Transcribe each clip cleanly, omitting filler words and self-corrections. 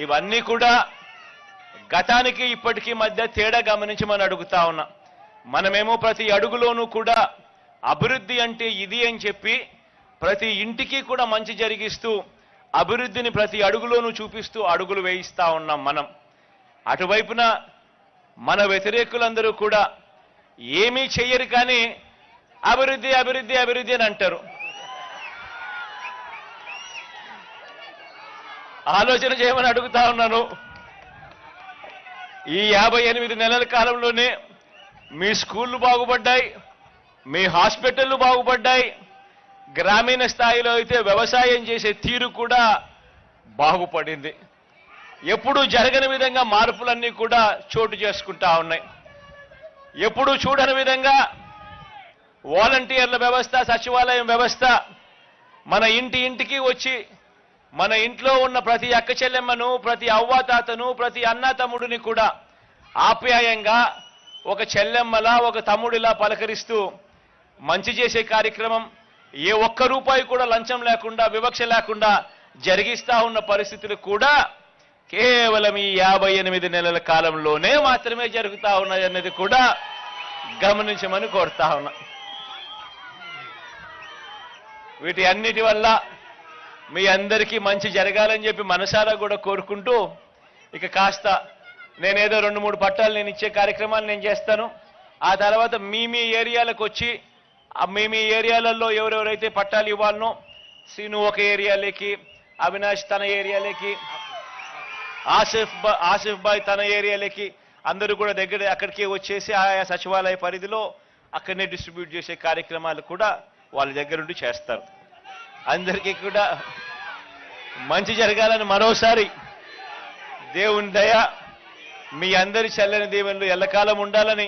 ఇవన్నీ కూడా గతానికి ఇప్పటికీ మధ్య తేడా గమనించమని అడుగుతా ఉన్నా. మనమేమో ప్రతి అడుగులోనూ కూడా అభివృద్ధి అంటే ఇది అని చెప్పి ప్రతి ఇంటికి కూడా మంచి జరిగిస్తూ అభివృద్ధిని ప్రతి అడుగులోనూ చూపిస్తూ అడుగులు వేయిస్తా ఉన్నాం మనం. అటువైపున మన వ్యతిరేకులందరూ కూడా ఏమీ చెయ్యరు కానీ అభివృద్ధి అభివృద్ధి అభివృద్ధి అని అంటారు. ఆలోచన చేయమని అడుగుతా ఉన్నాను. ఈ 58 నెలల కాలంలోనే మీ స్కూళ్ళు బాగుపడ్డాయి, మీ హాస్పిటళ్లు బాగుపడ్డాయి, గ్రామీణ స్థాయిలో అయితే వ్యవసాయం చేసే తీరు కూడా బాగుపడింది. ఎప్పుడూ జరగని విధంగా మార్పులన్నీ కూడా చోటు చేసుకుంటా ఉన్నాయి. ఎప్పుడూ చూడని విధంగా వాలంటీర్ల వ్యవస్థ, సచివాలయం వ్యవస్థ మన ఇంటికి వచ్చి మన ఇంట్లో ఉన్న ప్రతి అక్క చెల్లెమ్మను, ప్రతి అవ్వాతాతను, ప్రతి అన్నా తమ్ముడిని కూడా ఆప్యాయంగా ఒక చెల్లెమ్మలా, ఒక తమ్ముడిలా పలకరిస్తూ మంచి చేసే కార్యక్రమం ఏ ఒక్క రూపాయి కూడా లంచం లేకుండా, వివక్ష లేకుండా జరిగిస్తా ఉన్న పరిస్థితులు కూడా కేవలం ఈ 58 నెలల కాలంలోనే మాత్రమే జరుగుతా ఉన్నాయన్నది కూడా గమనించమని కోరుతా ఉన్నా. వీటి అన్నిటి వల్ల మీ అందరికీ మంచి జరగాలని చెప్పి మనసారా కూడా కోరుకుంటూ ఇక కాస్త నేనేదో 2-3 పట్టాలు నేను ఇచ్చే కార్యక్రమాలు నేను చేస్తాను. ఆ తర్వాత మీ ఏరియాలకు వచ్చి మీ ఏరియాలలో ఎవరెవరైతే పట్టాలు ఇవ్వాలనో, సీను ఒక ఏరియాలోకి, అవినాష్ తన ఏరియాలోకి, ఆసిఫ్ బాయ్ తన ఏరియాలోకి, అందరూ కూడా దగ్గర అక్కడికి వచ్చేసి ఆయా సచివాలయ పరిధిలో అక్కడనే డిస్ట్రిబ్యూట్ చేసే కార్యక్రమాలు కూడా వాళ్ళ దగ్గరుండి చేస్తారు. అందరికీ కూడా మంచి జరగాలని మరోసారి దేవుని దయ, మీ అందరి చల్లని దీవెనలు ఎల్లకాలం ఉండాలని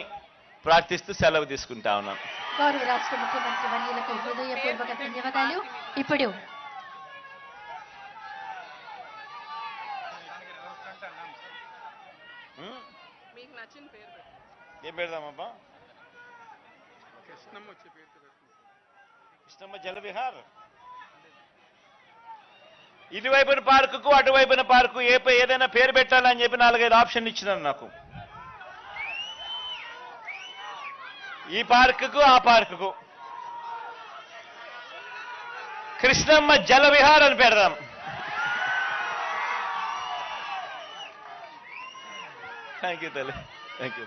ప్రార్థిస్తూ సెలవు తీసుకుంటా ఉన్నాను. గౌరవ రాష్ట్ర ముఖ్యమంత్రి వర్యులకు హృదయపూర్వక ధన్యవాదాలు. ఇప్పుడు ఏం పెడదామబ్బా? కృష్ణమ్మ జలవిహార్. ఇటువైపున పార్కుకు అటువైపున పార్కు ఏదైనా పేరు పెట్టాలని చెప్పి 4-5 ఆప్షన్లు ఇచ్చినాను నాకు. ఈ పార్కుకు ఆ పార్కుకు కృష్ణమ్మ జలవిహార్ అని పెడదాం. థ్యాంక్ యూ తల్లి, థ్యాంక్ యూ.